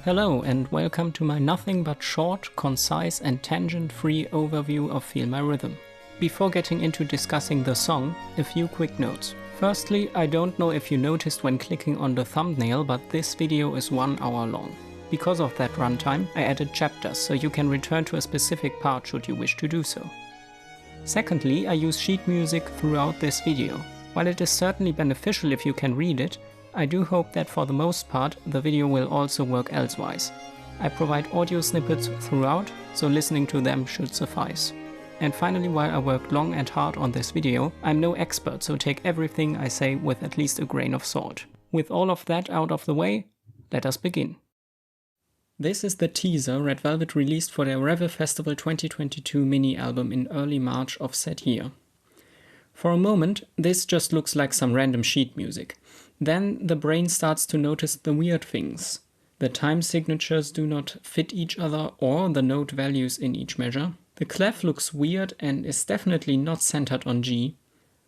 Hello and welcome to my nothing but short, concise and tangent-free overview of Feel My Rhythm. Before getting into discussing the song, a few quick notes. Firstly, I don't know if you noticed when clicking on the thumbnail, but this video is 1 hour long. Because of that runtime, I added chapters so you can return to a specific part should you wish to do so. Secondly, I use sheet music throughout this video. While it is certainly beneficial if you can read it, I do hope that for the most part the video will also work elsewise. I provide audio snippets throughout, so listening to them should suffice. And finally, while I worked long and hard on this video, I'm no expert, so take everything I say with at least a grain of salt. With all of that out of the way, let us begin. This is the teaser Red Velvet released for their Revel Festival 2022 mini-album in early March of said year. For a moment, this just looks like some random sheet music. Then the brain starts to notice the weird things. The time signatures do not fit each other or the note values in each measure. The clef looks weird and is definitely not centered on G.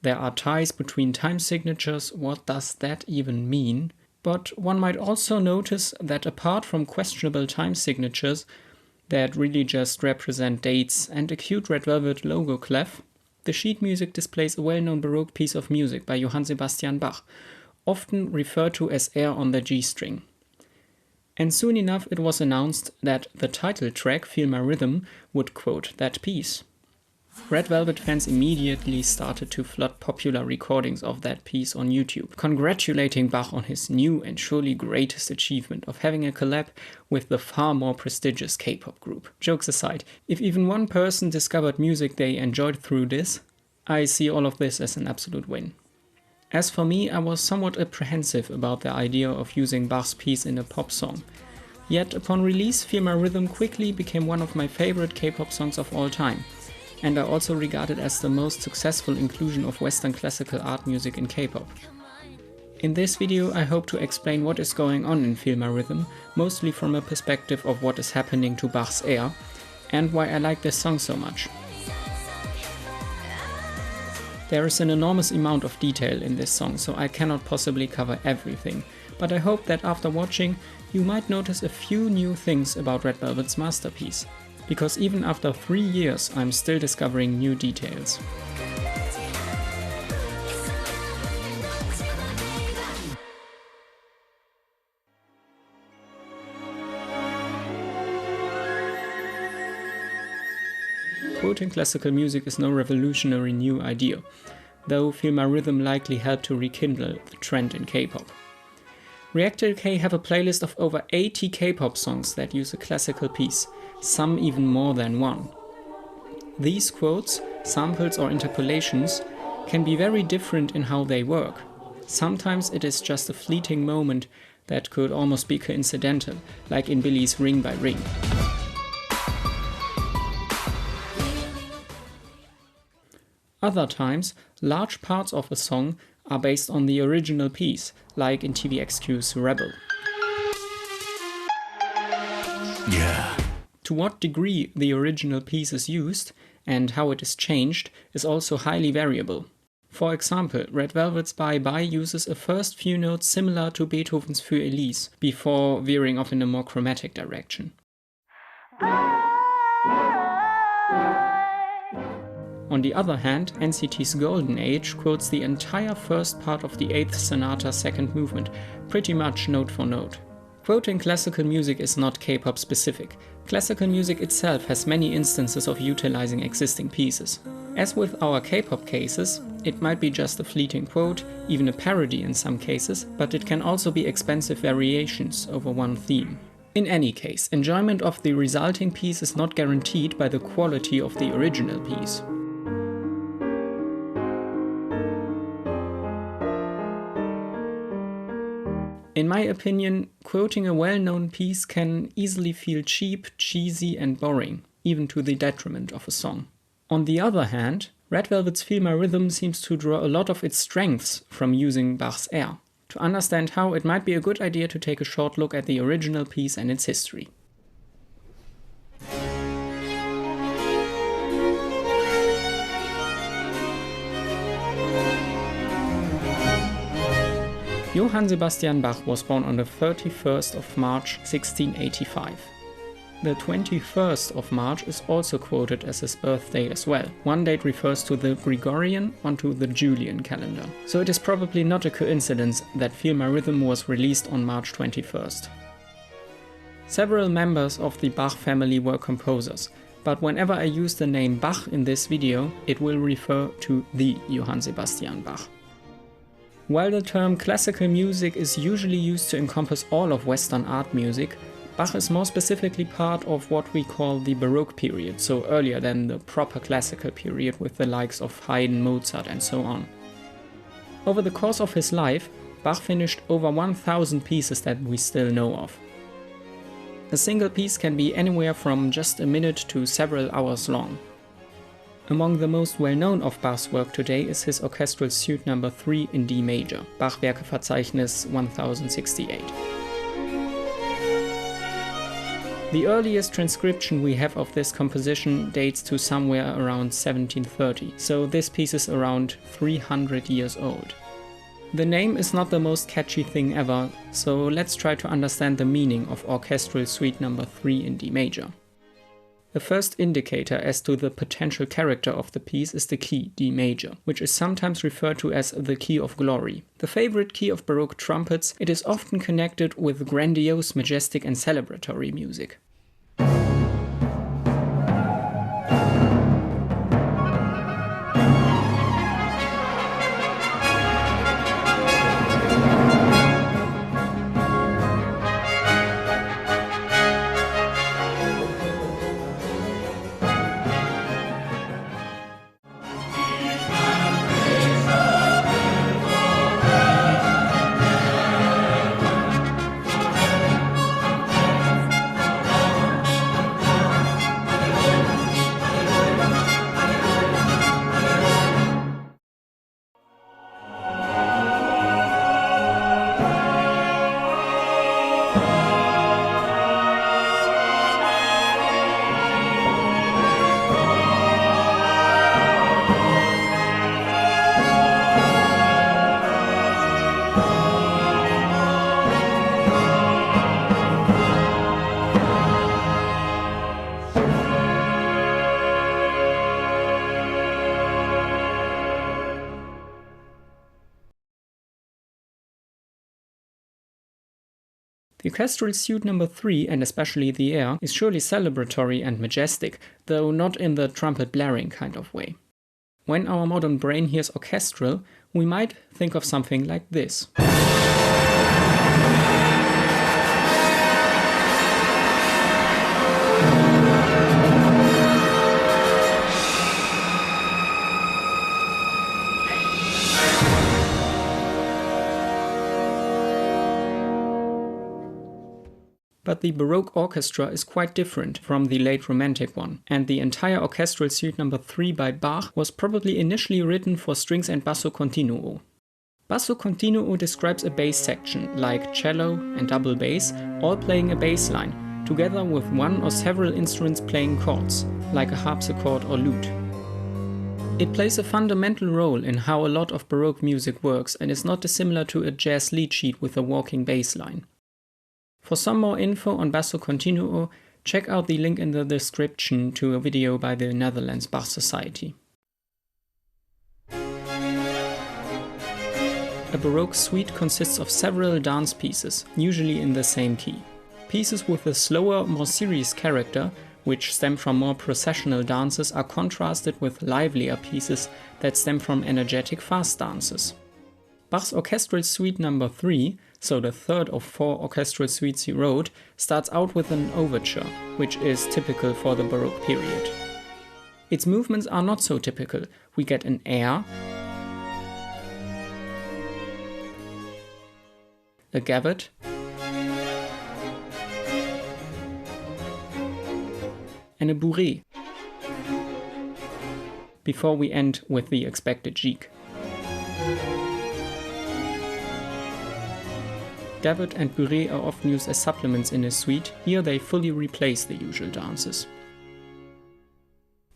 There are ties between time signatures, what does that even mean? But one might also notice that apart from questionable time signatures that really just represent dates and a cute Red Velvet logo clef, the sheet music displays a well-known Baroque piece of music by Johann Sebastian Bach, often referred to as air on the G string. And soon enough it was announced that the title track, Feel My Rhythm, would quote that piece. Red Velvet fans immediately started to flood popular recordings of that piece on YouTube, congratulating Bach on his new and surely greatest achievement of having a collab with the far more prestigious K-pop group. Jokes aside, if even one person discovered music they enjoyed through this, I see all of this as an absolute win. As for me, I was somewhat apprehensive about the idea of using Bach's piece in a pop song. Yet upon release, Feel My Rhythm quickly became one of my favorite K-pop songs of all time, and I also regard it as the most successful inclusion of Western classical art music in K-pop. In this video I hope to explain what is going on in Feel My Rhythm, mostly from a perspective of what is happening to Bach's air, and why I like this song so much. There is an enormous amount of detail in this song, so I cannot possibly cover everything, but I hope that after watching you might notice a few new things about Red Velvet's masterpiece, because even after 3 years I'm still discovering new details. Quoting classical music is no revolutionary new idea, though Feel My Rhythm likely helped to rekindle the trend in K-pop. Reactor K have a playlist of over 80 K-pop songs that use a classical piece, some even more than one. These quotes, samples or interpolations can be very different in how they work. Sometimes it is just a fleeting moment that could almost be coincidental, like in Billy's Ring by Ring. Other times, large parts of a song are based on the original piece, like in TVXQ's Rebel. Yeah. To what degree the original piece is used and how it is changed is also highly variable. For example, Red Velvet's Bye Bye uses a first few notes similar to Beethoven's Für Elise, before veering off in a more chromatic direction. On the other hand, NCT's Golden Age quotes the entire first part of the 8th Sonata second movement, pretty much note for note. Quoting classical music is not K-pop specific. Classical music itself has many instances of utilizing existing pieces. As with our K-pop cases, it might be just a fleeting quote, even a parody in some cases, but it can also be expansive variations over one theme. In any case, enjoyment of the resulting piece is not guaranteed by the quality of the original piece. In my opinion, quoting a well-known piece can easily feel cheap, cheesy and boring, even to the detriment of a song. On the other hand, Red Velvet's Feel My Rhythm seems to draw a lot of its strengths from using Bach's air. To understand how, it might be a good idea to take a short look at the original piece and its history. Johann Sebastian Bach was born on the 31st of March 1685. The 21st of March is also quoted as his birthday as well. One date refers to the Gregorian, one to the Julian calendar. So it is probably not a coincidence that Feel My Rhythm was released on March 21st. Several members of the Bach family were composers, but whenever I use the name Bach in this video, it will refer to the Johann Sebastian Bach. While the term classical music is usually used to encompass all of Western art music, Bach is more specifically part of what we call the Baroque period, so earlier than the proper classical period with the likes of Haydn, Mozart and so on. Over the course of his life, Bach finished over 1,000 pieces that we still know of. A single piece can be anywhere from just a minute to several hours long. Among the most well-known of Bach's work today is his Orchestral Suite No. 3 in D major, Bach Werkeverzeichnis 1068. The earliest transcription we have of this composition dates to somewhere around 1730, so this piece is around 300 years old. The name is not the most catchy thing ever, so let's try to understand the meaning of Orchestral Suite No. 3 in D major. The first indicator as to the potential character of the piece is the key, D major, which is sometimes referred to as the key of glory. The favorite key of Baroque trumpets, it is often connected with grandiose, majestic and celebratory music. The Orchestral Suite No. 3, and especially the air, is surely celebratory and majestic, though not in the trumpet blaring kind of way. When our modern brain hears orchestral, we might think of something like this. But the Baroque orchestra is quite different from the late Romantic one, and the entire Orchestral Suite No. 3 by Bach was probably initially written for strings and Basso Continuo. Basso Continuo describes a bass section, like cello and double bass, all playing a bass line, together with one or several instruments playing chords, like a harpsichord or lute. It plays a fundamental role in how a lot of Baroque music works and is not dissimilar to a jazz lead sheet with a walking bass line. For some more info on Basso Continuo, check out the link in the description to a video by the Netherlands Bach Society. A Baroque suite consists of several dance pieces, usually in the same key. Pieces with a slower, more serious character, which stem from more processional dances, are contrasted with livelier pieces that stem from energetic fast dances. Bach's Orchestral Suite No. 3, so the third of 4 orchestral suites he wrote, starts out with an overture, which is typical for the Baroque period. Its movements are not so typical. We get an air, a gavotte, and a bourrée, before we end with the expected gigue. Gavotte and bourrée are often used as supplements in a suite. Here they fully replace the usual dances.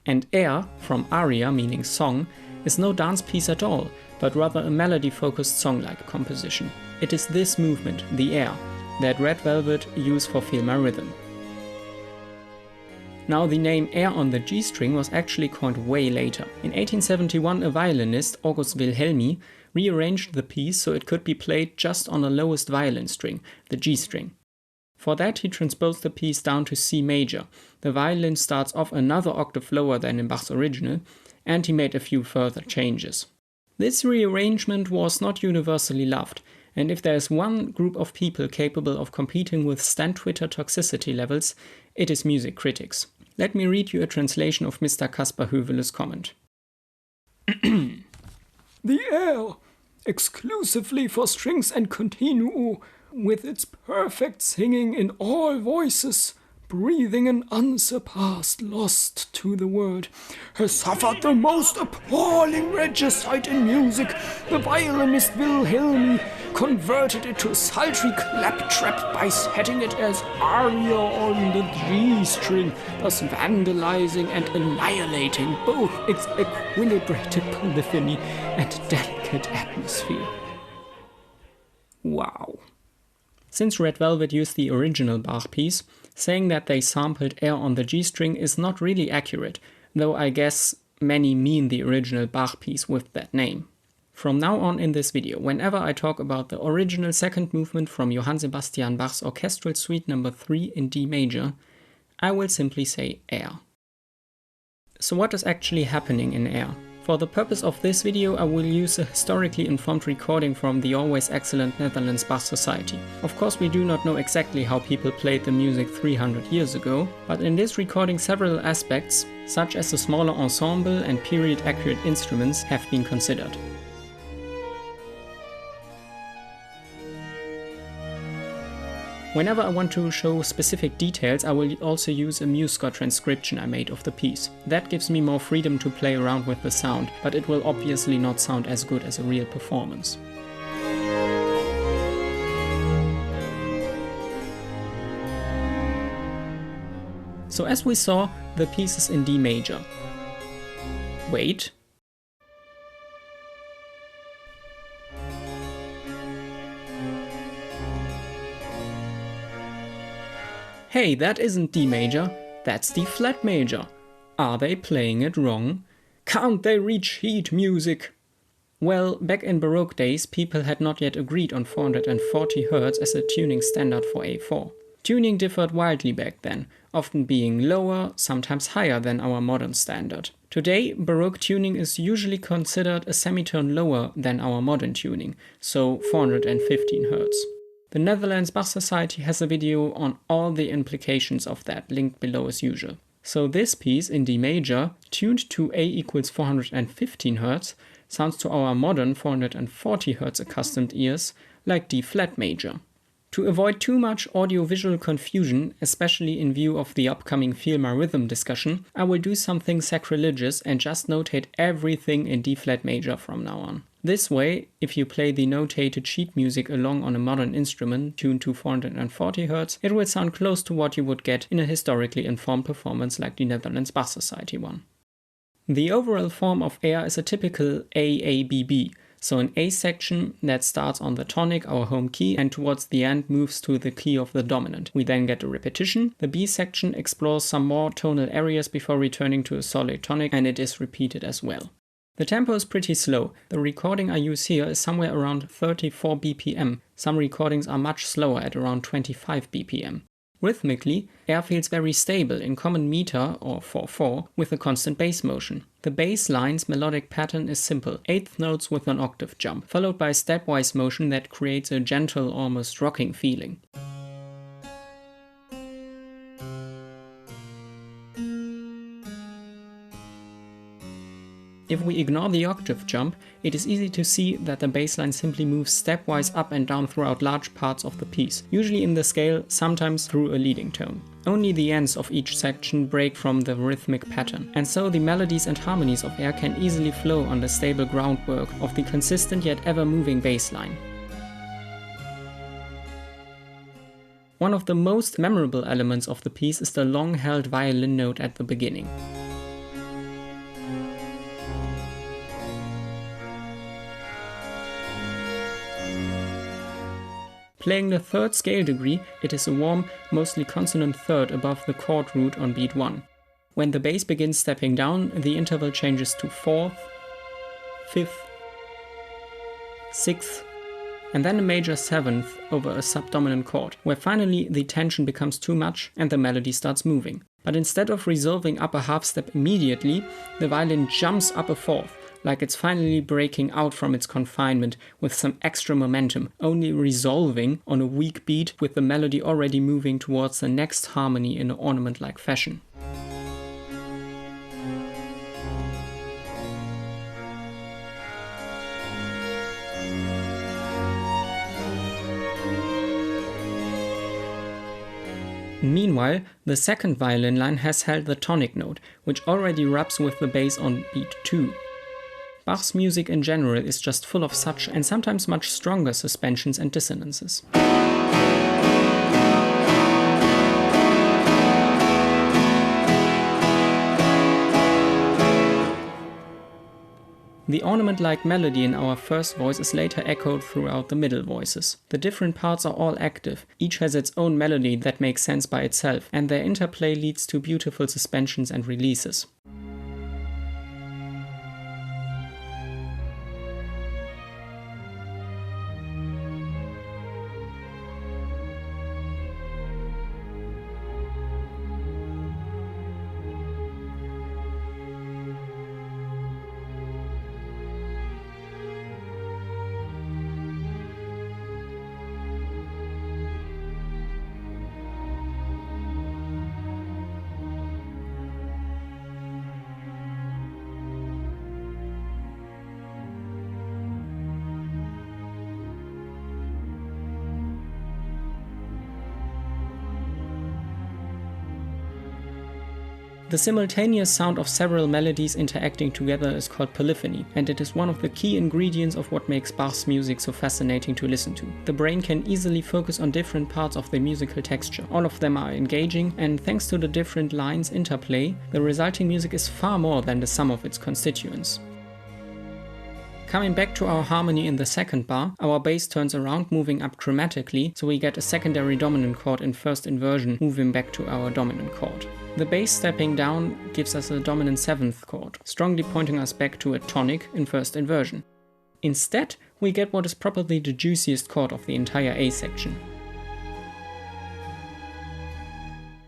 And air, from aria meaning song, is no dance piece at all, but rather a melody-focused song-like composition. It is this movement, the air, that Red Velvet use for Feel My Rhythm. Now, the name Air on the G string was actually coined way later. In 1871, a violinist, August Wilhelmi, rearranged the piece so it could be played just on the lowest violin string, the G string. For that, he transposed the piece down to C major. The violin starts off another octave lower than in Bach's original, and he made a few further changes. This rearrangement was not universally loved, and if there is one group of people capable of competing with Stan Twitter toxicity levels, it is music critics. Let me read you a translation of Mr. Caspar Hövele's comment. The air, exclusively for strings and continuo, with its perfect singing in all voices, breathing an unsurpassed lost to the world, has suffered the most appalling regicide in music. The violinist Wilhelmi converted it to a sultry claptrap by setting it as aria on the G string, thus vandalizing and annihilating both its equilibrated polyphony and delicate atmosphere. Wow. Since Red Velvet used the original Bach piece, saying that they sampled Air on the G string is not really accurate, though I guess many mean the original Bach piece with that name. From now on in this video, whenever I talk about the original second movement from Johann Sebastian Bach's Orchestral Suite No. 3 in D major, I will simply say Air. So what is actually happening in Air? For the purpose of this video, I will use a historically informed recording from the always excellent Netherlands Bach Society. Of course, we do not know exactly how people played the music 300 years ago, but in this recording several aspects, such as the smaller ensemble and period-accurate instruments, have been considered. Whenever I want to show specific details, I will also use a MuseScore transcription I made of the piece. That gives me more freedom to play around with the sound, but it will obviously not sound as good as a real performance. So as we saw, the piece is in D major. Wait. Hey, that isn't D major, that's D flat major. Are they playing it wrong? Can't they read sheet music? Well, back in Baroque days, people had not yet agreed on 440 Hz as a tuning standard for A4. Tuning differed wildly back then, often being lower, sometimes higher than our modern standard. Today, Baroque tuning is usually considered a semitone lower than our modern tuning, so 415 Hz. The Netherlands Bach Society has a video on all the implications of that, linked below as usual. So this piece in D major, tuned to A equals 415 Hz, sounds to our modern 440 Hz accustomed ears like D flat major. To avoid too much audio-visual confusion, especially in view of the upcoming Feel My Rhythm discussion, I will do something sacrilegious and just notate everything in D flat major from now on. This way, if you play the notated sheet music along on a modern instrument tuned to 440 Hz, it will sound close to what you would get in a historically informed performance like the Netherlands Bach Society one. The overall form of air is a typical AABB, so an A section that starts on the tonic, our home key, and towards the end moves to the key of the dominant. We then get a repetition. The B section explores some more tonal areas before returning to a solid tonic, and it is repeated as well. The tempo is pretty slow. The recording I use here is somewhere around 34 BPM. Some recordings are much slower at around 25 BPM. Rhythmically, air feels very stable in common meter or 4/4 with a constant bass motion. The bass line's melodic pattern is simple, 8th notes with an octave jump, followed by a stepwise motion that creates a gentle, almost rocking feeling. If we ignore the octave jump, it is easy to see that the bassline simply moves stepwise up and down throughout large parts of the piece, usually in the scale, sometimes through a leading tone. Only the ends of each section break from the rhythmic pattern, and so the melodies and harmonies of air can easily flow on the stable groundwork of the consistent yet ever-moving bassline. One of the most memorable elements of the piece is the long-held violin note at the beginning. Playing the third scale degree, it is a warm, mostly consonant third above the chord root on beat 1. When the bass begins stepping down, the interval changes to 4th, 5th, 6th, and then a major 7th over a subdominant chord, where finally the tension becomes too much and the melody starts moving. But instead of resolving up a half step immediately, the violin jumps up a 4th, like it's finally breaking out from its confinement with some extra momentum, only resolving on a weak beat with the melody already moving towards the next harmony in an ornament-like fashion. Meanwhile, the second violin line has held the tonic note, which already rubs with the bass on beat 2. Bach's music in general is just full of such and sometimes much stronger suspensions and dissonances. The ornament-like melody in our first voice is later echoed throughout the middle voices. The different parts are all active, each has its own melody that makes sense by itself, and their interplay leads to beautiful suspensions and releases. The simultaneous sound of several melodies interacting together is called polyphony, and it is one of the key ingredients of what makes Bach's music so fascinating to listen to. The brain can easily focus on different parts of the musical texture. All of them are engaging, and thanks to the different lines interplay, the resulting music is far more than the sum of its constituents. Coming back to our harmony in the second bar, our bass turns around, moving up chromatically, so we get a secondary dominant chord in first inversion, moving back to our dominant chord. The bass stepping down gives us a dominant 7th chord, strongly pointing us back to a tonic in first inversion. Instead, we get what is probably the juiciest chord of the entire A section.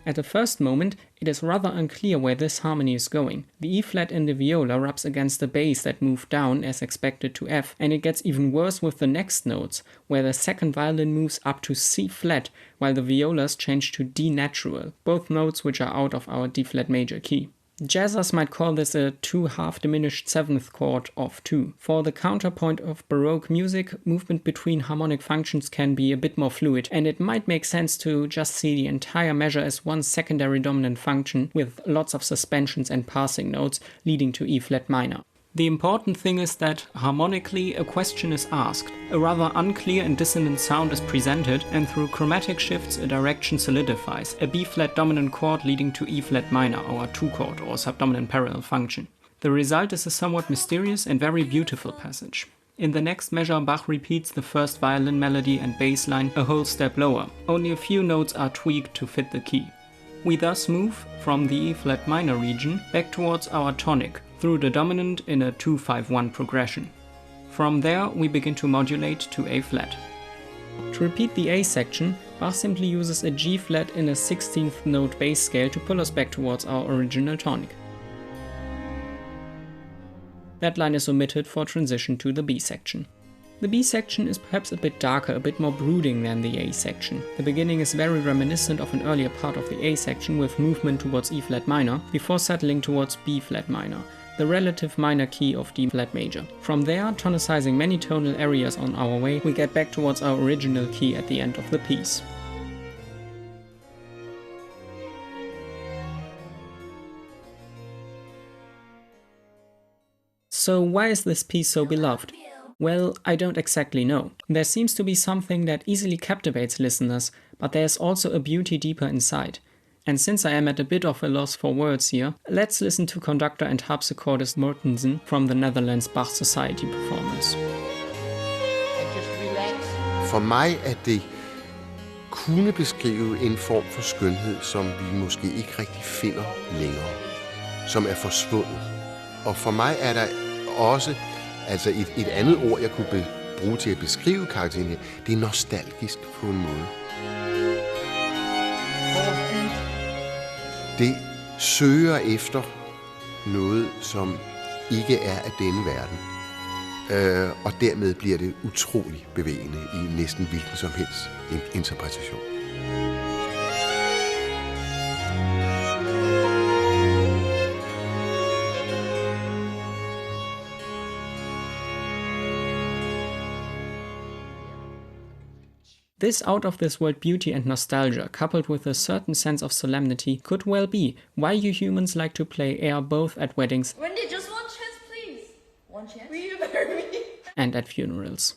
At the first moment, it is rather unclear where this harmony is going. The E flat in the viola rubs against the bass that moved down as expected to F, and it gets even worse with the next notes, where the second violin moves up to C flat, while the violas change to D natural, both notes which are out of our D flat major key. Jazzers might call this a 2/2 diminished 7th chord of 2. For the counterpoint of Baroque music, movement between harmonic functions can be a bit more fluid, and it might make sense to just see the entire measure as one secondary dominant function with lots of suspensions and passing notes leading to E flat minor. The important thing is that, harmonically, a question is asked, a rather unclear and dissonant sound is presented, and through chromatic shifts a direction solidifies, a B-flat dominant chord leading to E-flat minor, our 2 chord or subdominant parallel function. The result is a somewhat mysterious and very beautiful passage. In the next measure, Bach repeats the first violin melody and bass line a whole step lower. Only a few notes are tweaked to fit the key. We thus move from the E-flat minor region back towards our tonic, through the dominant in a 2-5-1 progression. From there, we begin to modulate to A flat. To repeat the A section, Bach simply uses a G flat in a 16th note bass scale to pull us back towards our original tonic. That line is omitted for transition to the B section. The B section is perhaps a bit darker, a bit more brooding than the A section. The beginning is very reminiscent of an earlier part of the A section with movement towards E flat minor, before settling towards B flat minor, the relative minor key of D flat major. From there, tonicizing many tonal areas on our way, we get back towards our original key at the end of the piece. So why is this piece so beloved? Well, I don't exactly know. There seems to be something that easily captivates listeners, but there's also a beauty deeper inside. And since I am at a bit of a loss for words here, let's listen to conductor and harpsichordist Mortensen from the Netherlands Bach Society performance. For mig er det kunne beskrive en form for skønhed, som vi måske ikke rigtig finder længere, som er forsvundet. Og for mig er der også altså et andet ord, jeg kunne bruge til at beskrive karakteren her, det er nostalgisk på en måde. Det søger efter noget, som ikke er af denne verden. Og dermed bliver det utrolig bevægende i næsten hvilken som helst interpretation. This out-of-this-world beauty and nostalgia, coupled with a certain sense of solemnity, could well be why you humans like to play air both at weddings Wendy, just one chance, please. One chance? Will you marry me? and at funerals.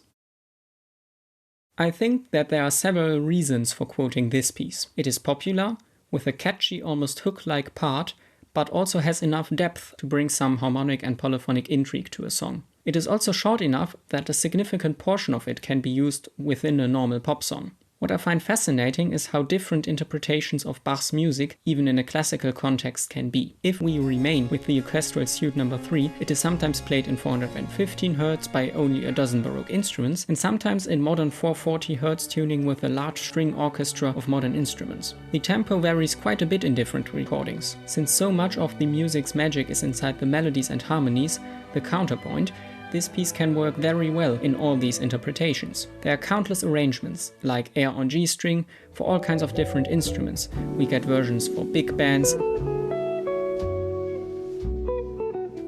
I think that there are several reasons for quoting this piece. It is popular, with a catchy, almost hook-like part, but also has enough depth to bring some harmonic and polyphonic intrigue to a song. It is also short enough that a significant portion of it can be used within a normal pop song. What I find fascinating is how different interpretations of Bach's music, even in a classical context, can be. If we remain with the Orchestral Suite No. 3, it is sometimes played in 415 Hz by only a dozen Baroque instruments, and sometimes in modern 440 Hz tuning with a large string orchestra of modern instruments. The tempo varies quite a bit in different recordings. Since so much of the music's magic is inside the melodies and harmonies, the counterpoint, this piece can work very well in all these interpretations. There are countless arrangements, like air on G string, for all kinds of different instruments. We get versions for big bands,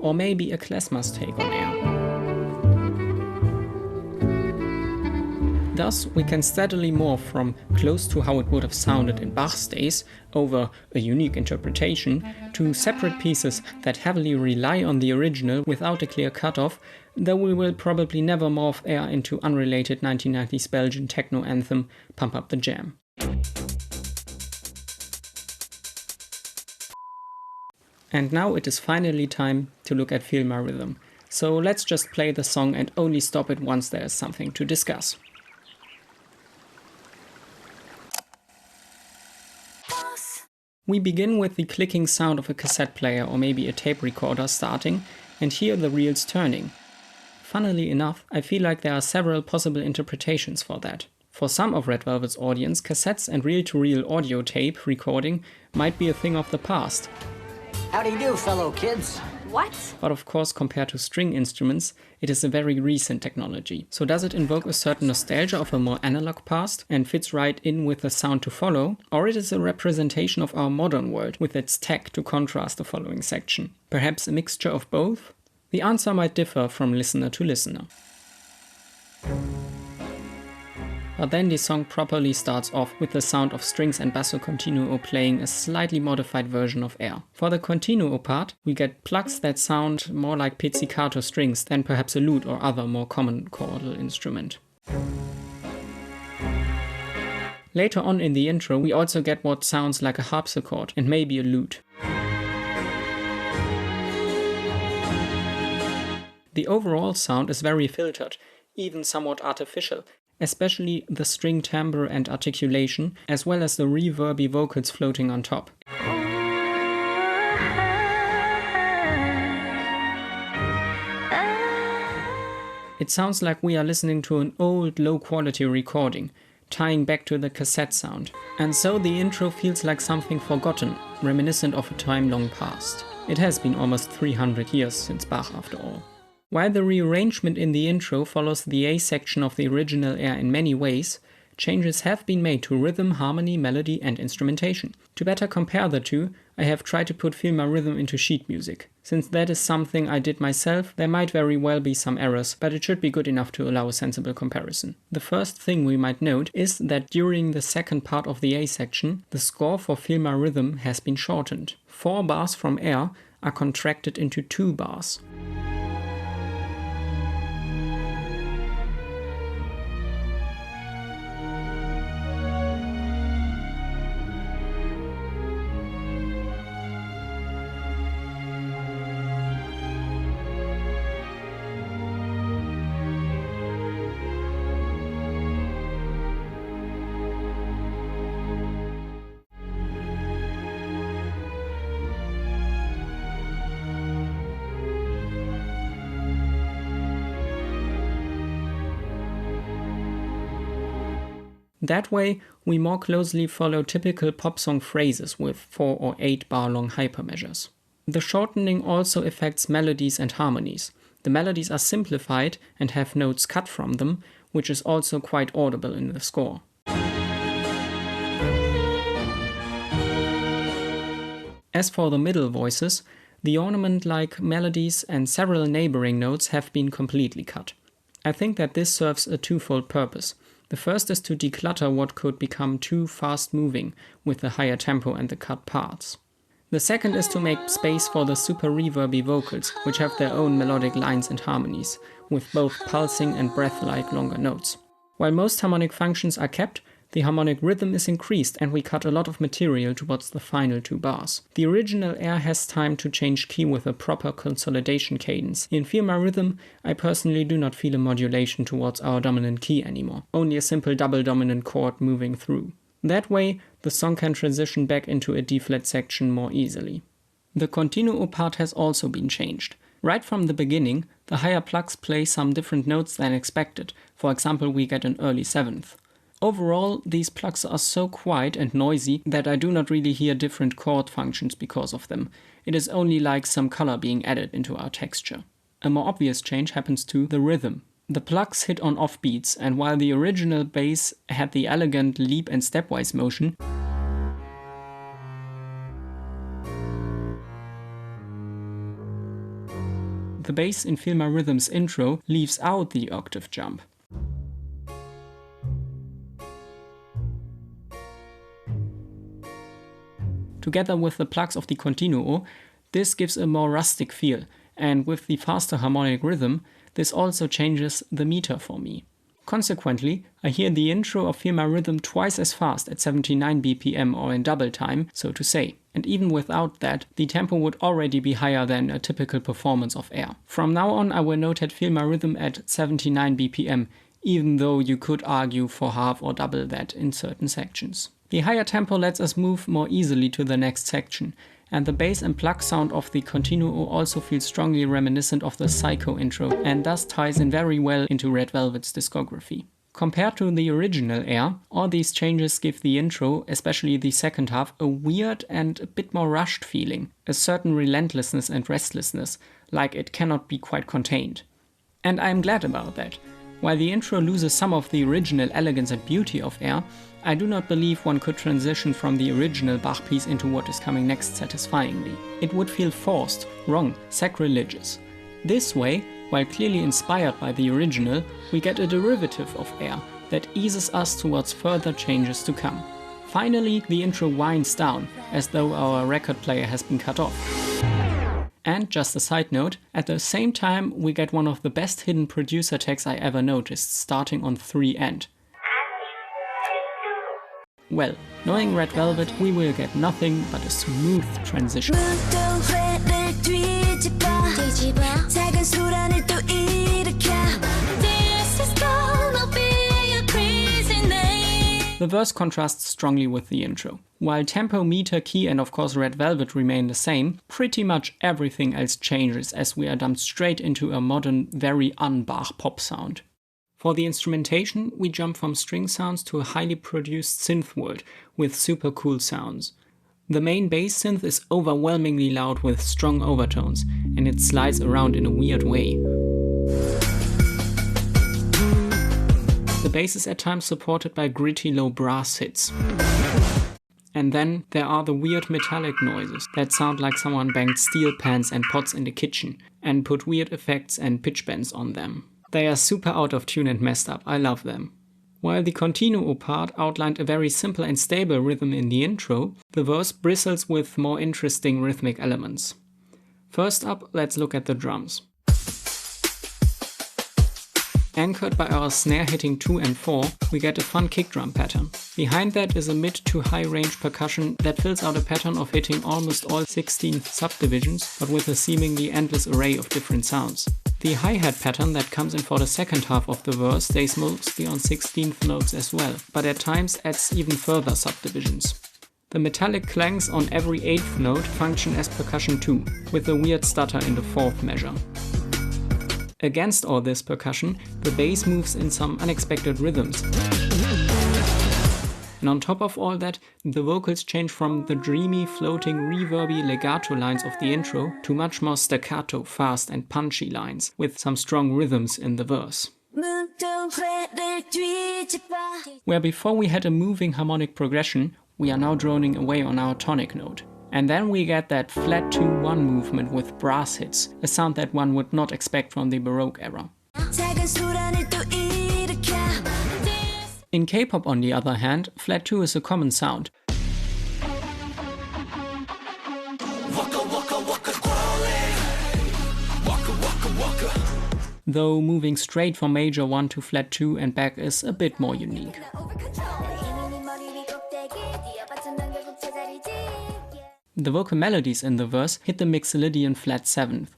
or maybe a klezmer's take on air. Thus, we can steadily morph from close to how it would have sounded in Bach's days, over a unique interpretation, to separate pieces that heavily rely on the original without a clear cutoff, though we will probably never morph air into unrelated 1990s Belgian techno anthem Pump Up the Jam. And now it is finally time to look at Feel My Rhythm. So let's just play the song and only stop it once there is something to discuss. We begin with the clicking sound of a cassette player or maybe a tape recorder starting, and hear the reels turning. Funnily enough, I feel like there are several possible interpretations for that. For some of Red Velvet's audience, cassettes and reel-to-reel audio tape recording might be a thing of the past. How do you do, fellow kids? What? But of course, compared to string instruments, it is a very recent technology. So does it invoke a certain nostalgia of a more analog past and fits right in with the sound to follow? Or it is a representation of our modern world with its tech to contrast the following section? Perhaps a mixture of both? The answer might differ from listener to listener. But then the song properly starts off with the sound of strings and Basso Continuo playing a slightly modified version of air. For the Continuo part, we get plucks that sound more like pizzicato strings than perhaps a lute or other more common chordal instrument. Later on in the intro, we also get what sounds like a harpsichord and maybe a lute. The overall sound is very filtered, even somewhat artificial, especially the string timbre and articulation, as well as the reverby vocals floating on top. It sounds like we are listening to an old, low-quality recording, tying back to the cassette sound. And so the intro feels like something forgotten, reminiscent of a time long past. It has been almost 300 years since Bach, after all. While the rearrangement in the intro follows the A section of the original air in many ways, changes have been made to rhythm, harmony, melody and instrumentation. To better compare the two, I have tried to put Feel My Rhythm into sheet music. Since that is something I did myself, there might very well be some errors, but it should be good enough to allow a sensible comparison. The first thing we might note is that during the second part of the A section, the score for Feel My Rhythm has been shortened. 4 bars from air are contracted into 2 bars. That way, we more closely follow typical pop song phrases with 4 or 8 bar long hypermeasures. The shortening also affects melodies and harmonies. The melodies are simplified and have notes cut from them, which is also quite audible in the score. As for the middle voices, the ornament-like melodies and several neighboring notes have been completely cut. I think that this serves a twofold purpose. The first is to declutter what could become too fast-moving with the higher tempo and the cut parts. The second is to make space for the super reverby vocals, which have their own melodic lines and harmonies, with both pulsing and breath-like longer notes. While most harmonic functions are kept, the harmonic rhythm is increased and we cut a lot of material towards the final 2 bars. The original air has time to change key with a proper consolidation cadence. In FMR rhythm, I personally do not feel a modulation towards our dominant key anymore, only a simple double dominant chord moving through. That way, the song can transition back into a D-flat section more easily. The Continuo part has also been changed. Right from the beginning, the higher plucks play some different notes than expected. For example, we get an early 7th. Overall, these plucks are so quiet and noisy that I do not really hear different chord functions because of them. It is only like some color being added into our texture. A more obvious change happens to the rhythm. The plucks hit on offbeats, and while the original bass had the elegant leap and stepwise motion, the bass in FMR Rhythm's intro leaves out the octave jump. Together with the plucks of the Continuo, this gives a more rustic feel, and with the faster harmonic rhythm, this also changes the meter for me. Consequently, I hear the intro of FMR Rhythm twice as fast at 79 BPM or in double time, so to say. And even without that, the tempo would already be higher than a typical performance of air. From now on, I will note FMR Rhythm at 79 BPM, even though you could argue for half or double that in certain sections. The higher tempo lets us move more easily to the next section, and the bass and pluck sound of the Continuo also feels strongly reminiscent of the Psycho intro and thus ties in very well into Red Velvet's discography. Compared to the original air, all these changes give the intro, especially the second half, a weird and a bit more rushed feeling, a certain relentlessness and restlessness, like it cannot be quite contained. And I am glad about that. While the intro loses some of the original elegance and beauty of air, I do not believe one could transition from the original Bach piece into what is coming next satisfyingly. It would feel forced, wrong, sacrilegious. This way, while clearly inspired by the original, we get a derivative of air that eases us towards further changes to come. Finally, the intro winds down, as though our record player has been cut off. And just a side note, at the same time we get one of the best hidden producer tags I ever noticed, starting on 3 end. Well, knowing Red Velvet, we will get nothing but a smooth transition. The verse contrasts strongly with the intro. While tempo, meter, key and of course Red Velvet remain the same, pretty much everything else changes as we are dumped straight into a modern, very Un-Bach pop sound. For the instrumentation, we jump from string sounds to a highly produced synth world with super cool sounds. The main bass synth is overwhelmingly loud with strong overtones, and it slides around in a weird way. The bass is at times supported by gritty low brass hits. And then there are the weird metallic noises that sound like someone banged steel pans and pots in the kitchen and put weird effects and pitch bends on them. They are super out of tune and messed up, I love them. While the Continuo part outlined a very simple and stable rhythm in the intro, the verse bristles with more interesting rhythmic elements. First up, let's look at the drums. Anchored by our snare hitting 2 and 4, we get a fun kick drum pattern. Behind that is a mid to high range percussion that fills out a pattern of hitting almost all 16 subdivisions, but with a seemingly endless array of different sounds. The hi-hat pattern that comes in for the second half of the verse stays mostly on 16th notes as well, but at times adds even further subdivisions. The metallic clangs on every 8th note function as percussion too, with a weird stutter in the 4th measure. Against all this percussion, the bass moves in some unexpected rhythms. And on top of all that, the vocals change from the dreamy, floating, reverby legato lines of the intro to much more staccato, fast and punchy lines, with some strong rhythms in the verse. Where before we had a moving harmonic progression, we are now droning away on our tonic note. And then we get that flat 2-1 movement with brass hits, a sound that one would not expect from the Baroque era. In K-pop, on the other hand, flat 2 is a common sound. Though moving straight from major 1 to flat 2 and back is a bit more unique. The vocal melodies in the verse hit the Mixolydian flat 7th.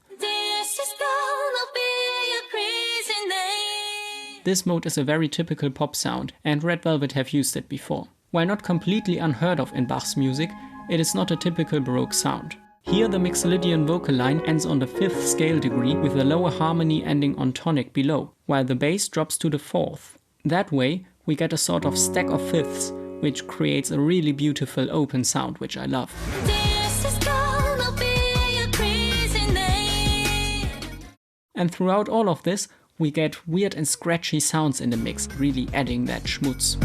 This mode is a very typical pop sound, and Red Velvet have used it before. While not completely unheard of in Bach's music, it is not a typical Baroque sound. Here the Mixolydian vocal line ends on the 5th scale degree with the lower harmony ending on tonic below, while the bass drops to the 4th. That way, we get a sort of stack of fifths, which creates a really beautiful open sound, which I love. And throughout all of this, we get weird and scratchy sounds in the mix, really adding that schmutz.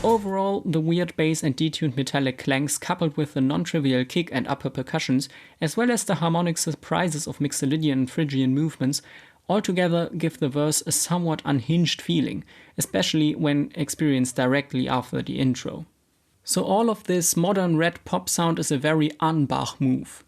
Overall, the weird bass and detuned metallic clanks coupled with the non-trivial kick and upper percussions, as well as the harmonic surprises of Mixolydian and Phrygian movements, altogether give the verse a somewhat unhinged feeling, especially when experienced directly after the intro. So all of this modern red pop sound is a very Un-Bach move.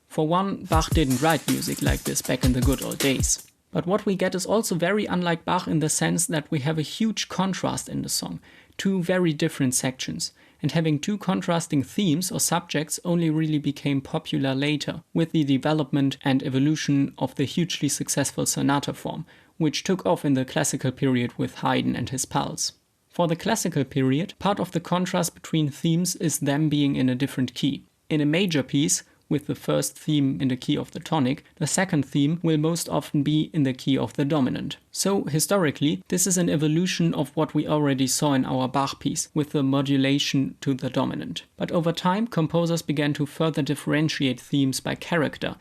For one, Bach didn't write music like this back in the good old days. But what we get is also very unlike Bach in the sense that we have a huge contrast in the song, two very different sections, and having two contrasting themes or subjects only really became popular later, with the development and evolution of the hugely successful sonata form, which took off in the classical period with Haydn and his pals. For the classical period, part of the contrast between themes is them being in a different key. In a major piece, with the first theme in the key of the tonic, the second theme will most often be in the key of the dominant. So, historically, this is an evolution of what we already saw in our Bach piece, with the modulation to the dominant. But over time, composers began to further differentiate themes by character.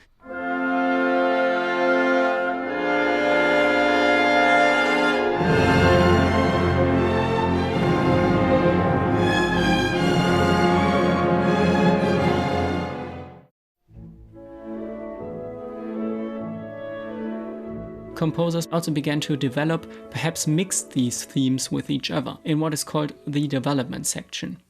Composers also began to develop, perhaps mix these themes with each other in what is called the development section.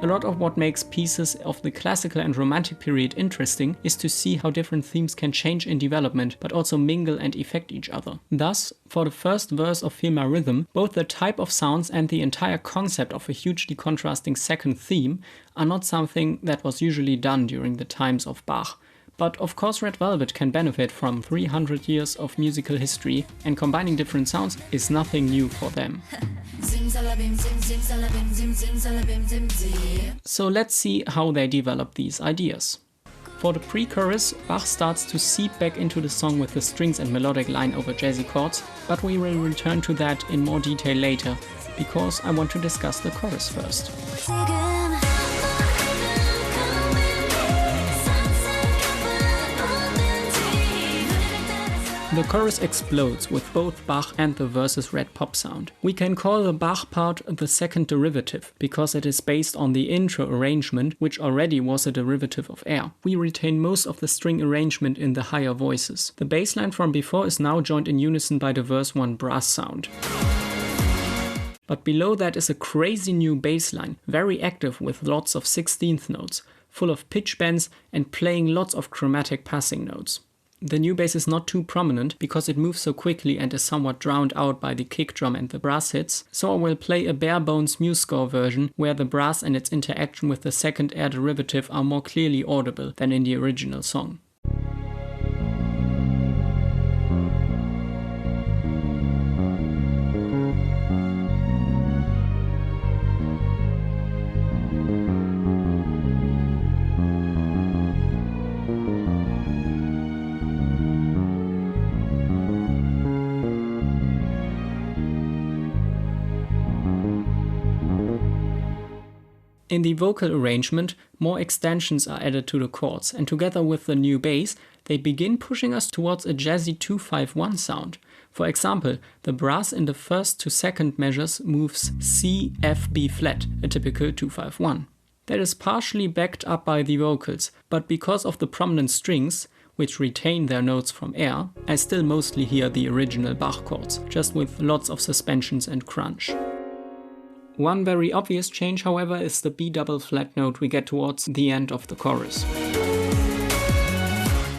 A lot of what makes pieces of the classical and romantic period interesting is to see how different themes can change in development, but also mingle and affect each other. Thus, for the first verse of FMR Rhythm, both the type of sounds and the entire concept of a hugely contrasting second theme are not something that was usually done during the times of Bach. But of course Red Velvet can benefit from 300 years of musical history, and combining different sounds is nothing new for them. So let's see how they develop these ideas. For the pre-chorus, Bach starts to seep back into the song with the strings and melodic line over jazzy chords, but we will return to that in more detail later, because I want to discuss the chorus first. The chorus explodes with both Bach and the verse's red pop sound. We can call the Bach part the second derivative, because it is based on the intro arrangement, which already was a derivative of air. We retain most of the string arrangement in the higher voices. The bass line from before is now joined in unison by the verse 1 brass sound. But below that is a crazy new bass line, very active with lots of 16th notes, full of pitch bends and playing lots of chromatic passing notes. The new bass is not too prominent because it moves so quickly and is somewhat drowned out by the kick drum and the brass hits, so I will play a bare bones MuseScore version where the brass and its interaction with the second air derivative are more clearly audible than in the original song. In the vocal arrangement, more extensions are added to the chords, and together with the new bass, they begin pushing us towards a jazzy 2-5-1 sound. For example, the brass in the first to second measures moves C, F, B flat, a typical 2-5-1. That is partially backed up by the vocals, but because of the prominent strings, which retain their notes from air, I still mostly hear the original Bach chords, just with lots of suspensions and crunch. One very obvious change, however, is the B double flat note we get towards the end of the chorus.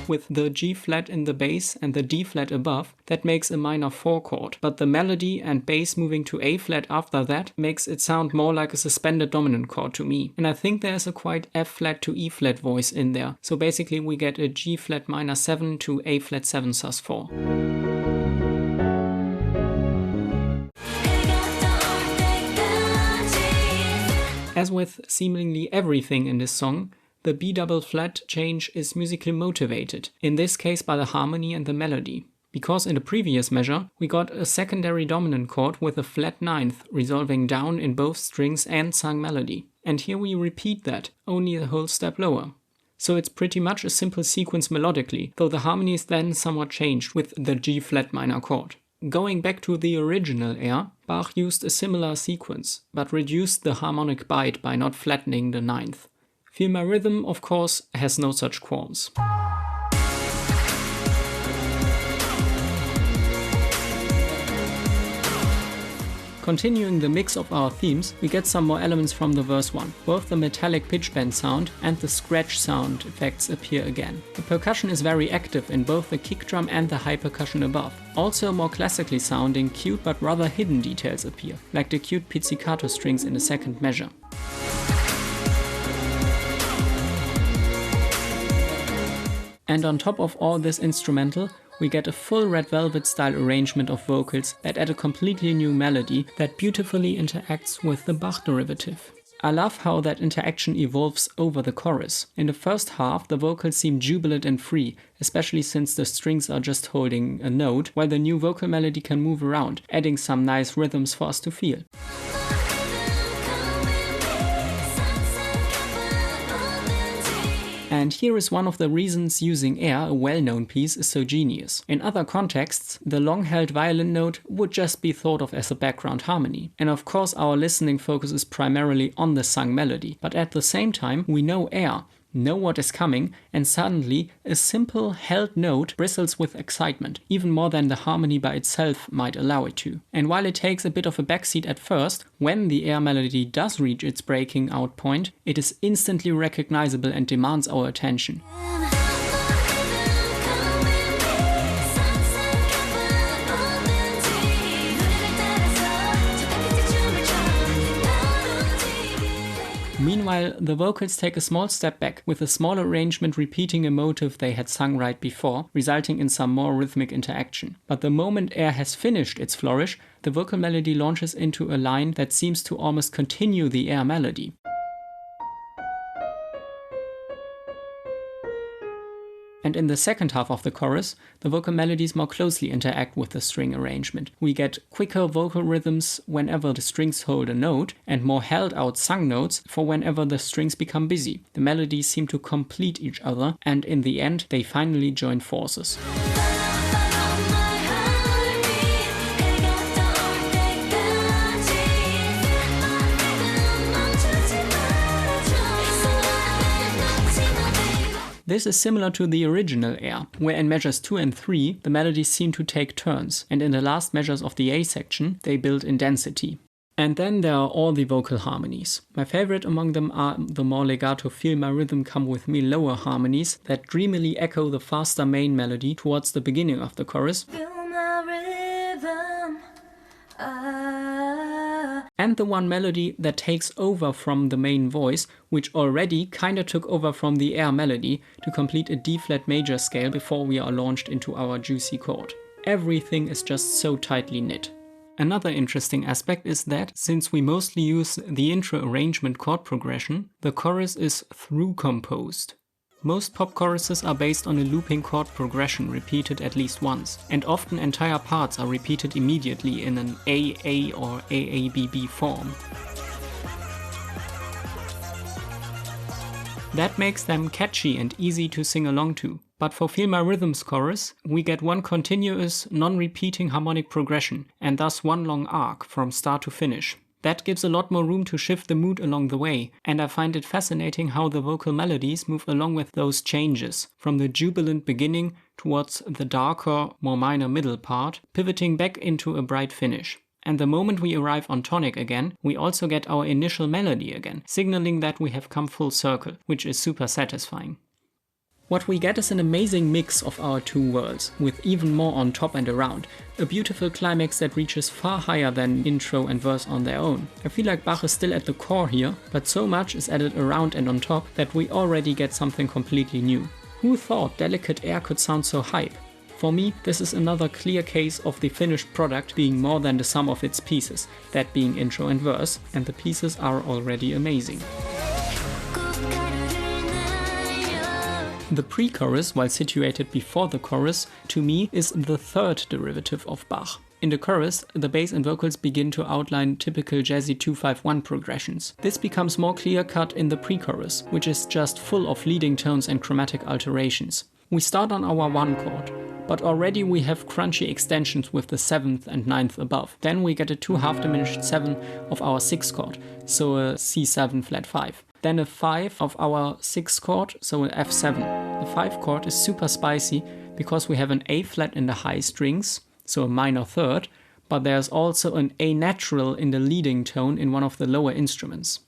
With the G flat in the bass and the D flat above, that makes a minor 4 chord, but the melody and bass moving to A flat after that makes it sound more like a suspended dominant chord to me. And I think there's a quite F flat to E flat voice in there, so basically we get a G flat minor 7 to A flat 7 sus 4. As with seemingly everything in this song, the B double flat change is musically motivated, in this case by the harmony and the melody. Because in the previous measure, we got a secondary dominant chord with a flat ninth, resolving down in both strings and sung melody. And here we repeat that, only a whole step lower. So it's pretty much a simple sequence melodically, though the harmony is then somewhat changed with the G flat minor chord. Going back to the original air, Bach used a similar sequence, but reduced the harmonic bite by not flattening the ninth. Feel My Rhythm, of course, has no such qualms. Continuing the mix of our themes, we get some more elements from the verse 1. Both the metallic pitch bend sound and the scratch sound effects appear again. The percussion is very active in both the kick drum and the high percussion above. Also more classically sounding, cute but rather hidden details appear, like the cute pizzicato strings in the second measure. And on top of all this instrumental, we get a full Red Velvet style arrangement of vocals that add a completely new melody that beautifully interacts with the Bach derivative. I love how that interaction evolves over the chorus. In the first half, the vocals seem jubilant and free, especially since the strings are just holding a note, while the new vocal melody can move around, adding some nice rhythms for us to feel. And here is one of the reasons using air, a well-known piece, is so genius. In other contexts, the long-held violin note would just be thought of as a background harmony. And of course our listening focuses primarily on the sung melody, but at the same time we know air, know what is coming, and suddenly a simple held note bristles with excitement, even more than the harmony by itself might allow it to. And while it takes a bit of a backseat at first, when the air melody does reach its breaking out point, it is instantly recognizable and demands our attention. Meanwhile, the vocals take a small step back, with a small arrangement repeating a motive they had sung right before, resulting in some more rhythmic interaction. But the moment air has finished its flourish, the vocal melody launches into a line that seems to almost continue the air melody. And in the second half of the chorus, the vocal melodies more closely interact with the string arrangement. We get quicker vocal rhythms whenever the strings hold a note, and more held out sung notes for whenever the strings become busy. The melodies seem to complete each other, and in the end they finally join forces. This is similar to the original air, where in measures 2 and 3 the melodies seem to take turns, and in the last measures of the A section they build in density. And then there are all the vocal harmonies. My favorite among them are the more legato Feel My Rhythm Come With Me lower harmonies that dreamily echo the faster main melody towards the beginning of the chorus. Feel my rhythm, and the one melody that takes over from the main voice, which already kinda took over from the air melody to complete a D-flat major scale before we are launched into our juicy chord. Everything is just so tightly knit. Another interesting aspect is that, since we mostly use the intro arrangement chord progression, the chorus is through composed. Most pop choruses are based on a looping chord progression repeated at least once, and often entire parts are repeated immediately in an AA or AABB form. That makes them catchy and easy to sing along to. But for Feel My Rhythm's chorus, we get one continuous, non-repeating harmonic progression, and thus one long arc from start to finish. That gives a lot more room to shift the mood along the way, and I find it fascinating how the vocal melodies move along with those changes, from the jubilant beginning towards the darker, more minor middle part, pivoting back into a bright finish. And the moment we arrive on tonic again, we also get our initial melody again, signaling that we have come full circle, which is super satisfying. What we get is an amazing mix of our two worlds, with even more on top and around, a beautiful climax that reaches far higher than intro and verse on their own. I feel like Bach is still at the core here, but so much is added around and on top that we already get something completely new. Who thought delicate air could sound so hype? For me, this is another clear case of the finished product being more than the sum of its pieces, that being intro and verse, and the pieces are already amazing. The pre-chorus, while situated before the chorus, to me is the third derivative of Bach. In the chorus, the bass and vocals begin to outline typical jazzy 2-5-1 progressions. This becomes more clear-cut in the pre-chorus, which is just full of leading tones and chromatic alterations. We start on our 1 chord, but already we have crunchy extensions with the 7th and 9th above. Then we get a 2 half-diminished 7 of our 6th chord, so a C7 flat 5. Then a 5 of our 6th chord, so an F7. The 5 chord is super spicy because we have an A flat in the high strings, so a minor 3rd, but there's also an A natural in the leading tone in one of the lower instruments.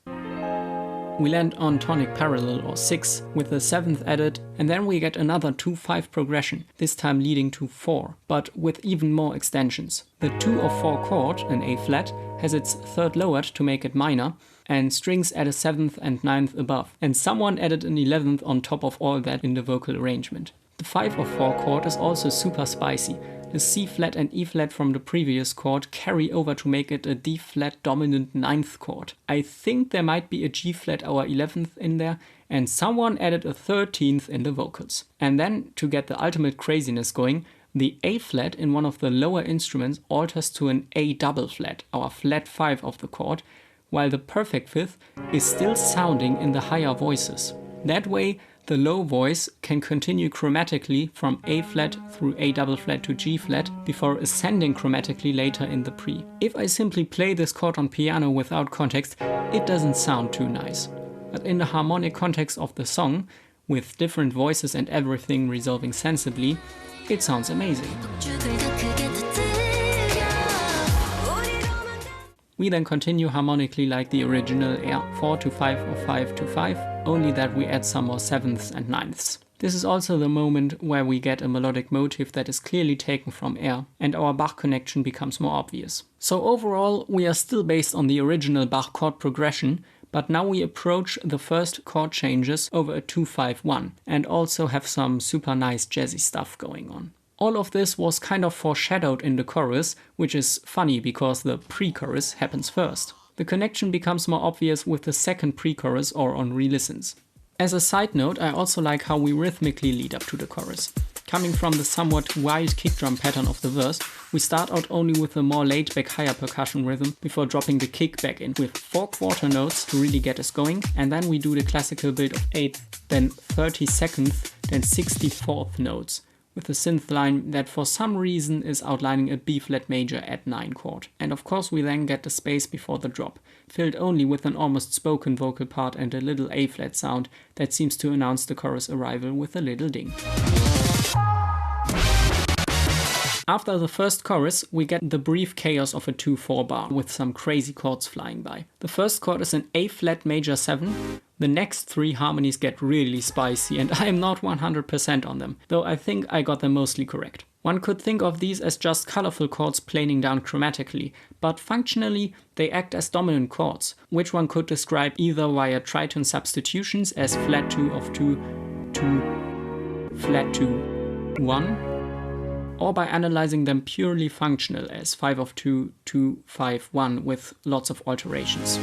We land on tonic parallel or 6 with the 7th added, and then we get another 2-5 progression, this time leading to 4, but with even more extensions. The 2 of 4 chord, an A flat, has its 3rd lowered to make it minor, and strings add a 7th and 9th above, and someone added an 11th on top of all that in the vocal arrangement. The 5 of 4 chord is also super spicy. The C flat and E flat from the previous chord carry over to make it a D flat dominant 9th chord. I think there might be a G flat our 11th in there, and someone added a 13th in the vocals. And then, to get the ultimate craziness going, the A flat in one of the lower instruments alters to an A double flat, our flat 5 of the chord, while the perfect 5th is still sounding in the higher voices. That way, the low voice can continue chromatically from A flat through A double flat to G flat before ascending chromatically later in the pre. If I simply play this chord on piano without context, it doesn't sound too nice. But in the harmonic context of the song, with different voices and everything resolving sensibly, it sounds amazing. We then continue harmonically like the original air, 4 to 5 or 5 to 5, only that we add some more 7ths and 9ths. This is also the moment where we get a melodic motif that is clearly taken from air, and our Bach connection becomes more obvious. So overall, we are still based on the original Bach chord progression, but now we approach the first chord changes over a 2-5-1, and also have some super nice jazzy stuff going on. All of this was kind of foreshadowed in the chorus, which is funny because the pre-chorus happens first. The connection becomes more obvious with the second pre-chorus or on re-listens. As a side note, I also like how we rhythmically lead up to the chorus. Coming from the somewhat wild kick drum pattern of the verse, we start out only with a more laid-back higher percussion rhythm before dropping the kick back in with 4 quarter notes to really get us going, and then we do the classical build of 8th, then 32nd, then 64th notes, with a synth line that for some reason is outlining a B flat major at 9 chord. And of course we then get the space before the drop, filled only with an almost spoken vocal part and a little A flat sound that seems to announce the chorus arrival with a little ding. After the first chorus, we get the brief chaos of a 2-4 bar with some crazy chords flying by. The first chord is an A flat major 7. The next 3 harmonies get really spicy and I am not 100% on them, though I think I got them mostly correct. One could think of these as just colorful chords planing down chromatically, but functionally they act as dominant chords, which one could describe either via tritone substitutions as flat 2 of 2, 2, flat 2, 1, or by analyzing them purely functional as 5 of 2, 2, 5, 1 with lots of alterations.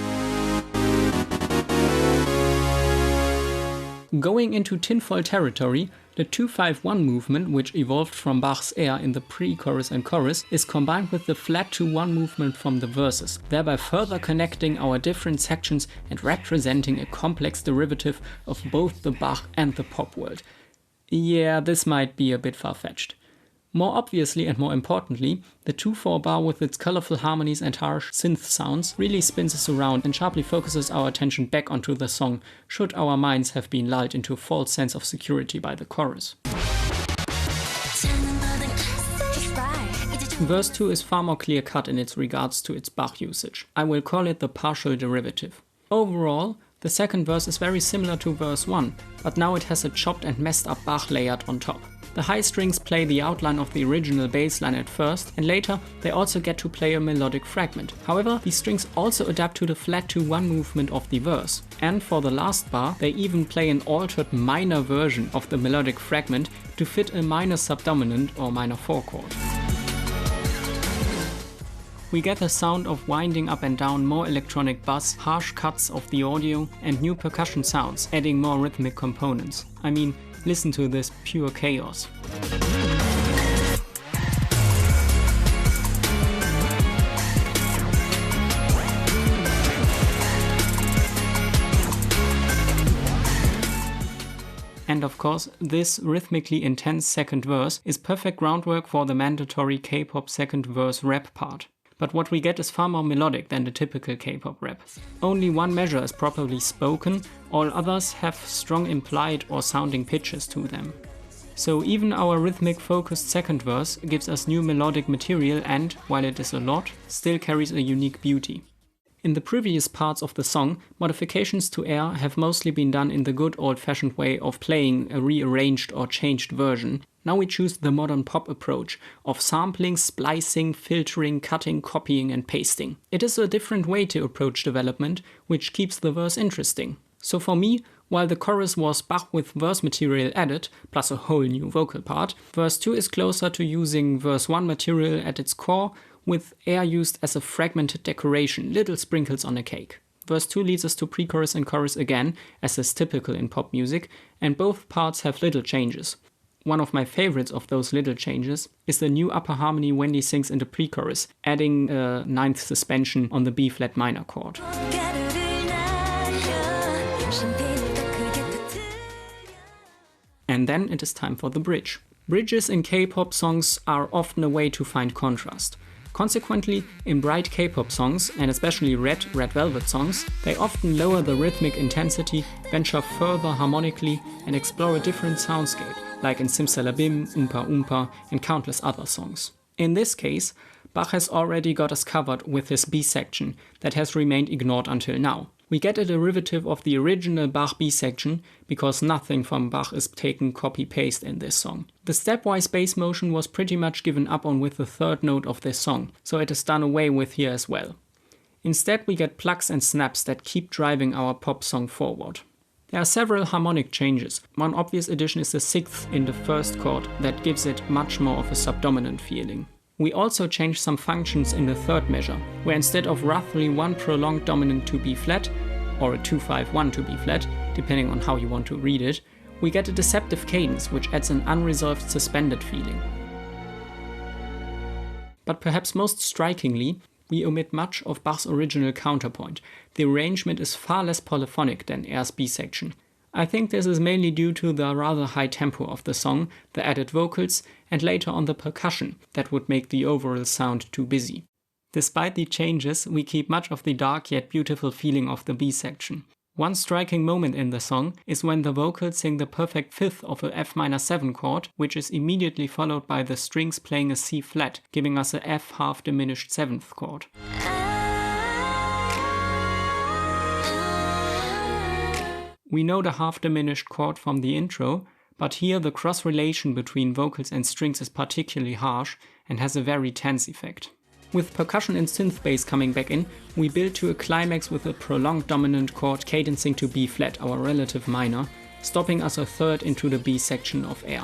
Going into tinfoil territory, The 2-5-1 movement, which evolved from Bach's air in the pre-chorus and chorus, is combined with the flat 2-1 movement from the verses, thereby further connecting our different sections and representing a complex derivative of both the Bach and the pop world. Yeah, this might be a bit far-fetched. More obviously and more importantly, the 2-4 bar with its colorful harmonies and harsh synth sounds really spins us around and sharply focuses our attention back onto the song, should our minds have been lulled into a false sense of security by the chorus. Verse 2 is far more clear-cut in its regards to its Bach usage. I will call it the partial derivative. Overall, the second verse is very similar to verse 1, but now it has a chopped and messed up Bach layered on top. The high strings play the outline of the original bass line at first, and later they also get to play a melodic fragment. However, these strings also adapt to the flat 2-1 movement of the verse. And for the last bar, they even play an altered minor version of the melodic fragment to fit a minor subdominant or minor 4 chord. We get the sound of winding up and down more electronic bass, harsh cuts of the audio, and new percussion sounds, adding more rhythmic components. I mean, listen to this pure chaos. And of course, this rhythmically intense second verse is perfect groundwork for the mandatory K-pop second verse rap part. But what we get is far more melodic than the typical K-pop rap. Only one measure is properly spoken, all others have strong implied or sounding pitches to them. So even our rhythmic focused second verse gives us new melodic material and, while it is a lot, still carries a unique beauty. In the previous parts of the song, modifications to air have mostly been done in the good old-fashioned way of playing a rearranged or changed version. Now we choose the modern pop approach of sampling, splicing, filtering, cutting, copying and pasting. It is a different way to approach development, which keeps the verse interesting. So for me, while the chorus was Bach with verse material added, plus a whole new vocal part, verse 2 is closer to using verse 1 material at its core, with air used as a fragmented decoration, little sprinkles on a cake. Verse 2 leads us to pre-chorus and chorus again, as is typical in pop music, and both parts have little changes. One of my favorites of those little changes is the new upper harmony Wendy sings in the pre-chorus, adding a ninth suspension on the B-flat minor chord. And then it is time for the bridge. Bridges in K-pop songs are often a way to find contrast. Consequently, in bright K-pop songs, and especially Red Velvet songs, they often lower the rhythmic intensity, venture further harmonically, and explore a different soundscape, like in Simsalabim, Oompa Oompa, and countless other songs. In this case, Bach has already got us covered with his B section that has remained ignored until now. We get a derivative of the original Bach B section because nothing from Bach is taken copy-paste in this song. The stepwise bass motion was pretty much given up on with the third note of this song, so it is done away with here as well. Instead we get plucks and snaps that keep driving our pop song forward. There are several harmonic changes. One obvious addition is the sixth in the first chord that gives it much more of a subdominant feeling. We also change some functions in the third measure, where instead of roughly one prolonged dominant to B-flat, or a 2-5-1 to B-flat, depending on how you want to read it, we get a deceptive cadence which adds an unresolved suspended feeling. But perhaps most strikingly, we omit much of Bach's original counterpoint. The arrangement is far less polyphonic than Air's B section. I think this is mainly due to the rather high tempo of the song, the added vocals, and later on the percussion that would make the overall sound too busy. Despite the changes, we keep much of the dark yet beautiful feeling of the B section. One striking moment in the song is when the vocals sing the perfect fifth of a F-7 chord, which is immediately followed by the strings playing a C flat, giving us a F half diminished 7th chord. We know the half diminished chord from the intro, but here the cross relation between vocals and strings is particularly harsh and has a very tense effect. With percussion and synth bass coming back in, we build to a climax with a prolonged dominant chord cadencing to B flat, our relative minor, stopping us a third into the B section of Air.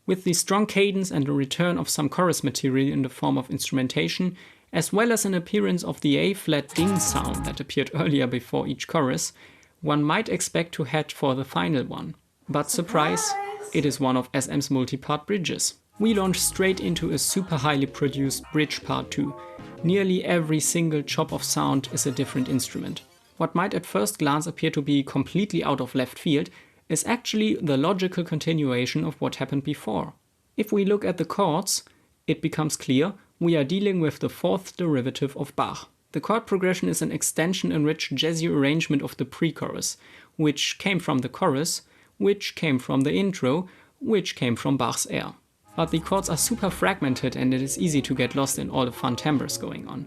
With the strong cadence and a return of some chorus material in the form of instrumentation, as well as an appearance of the A-flat ding sound that appeared earlier before each chorus, one might expect to head for the final one. But surprise, it is one of SM's multi-part bridges. We launch straight into a super highly produced bridge part too. Nearly every single chop of sound is a different instrument. What might at first glance appear to be completely out of left field is actually the logical continuation of what happened before. If we look at the chords, it becomes clear we are dealing with the fourth derivative of Bach. The chord progression is an extension and rich jazzy arrangement of the pre-chorus, which came from the chorus, which came from the intro, which came from Bach's air. But the chords are super fragmented and it is easy to get lost in all the fun timbres going on.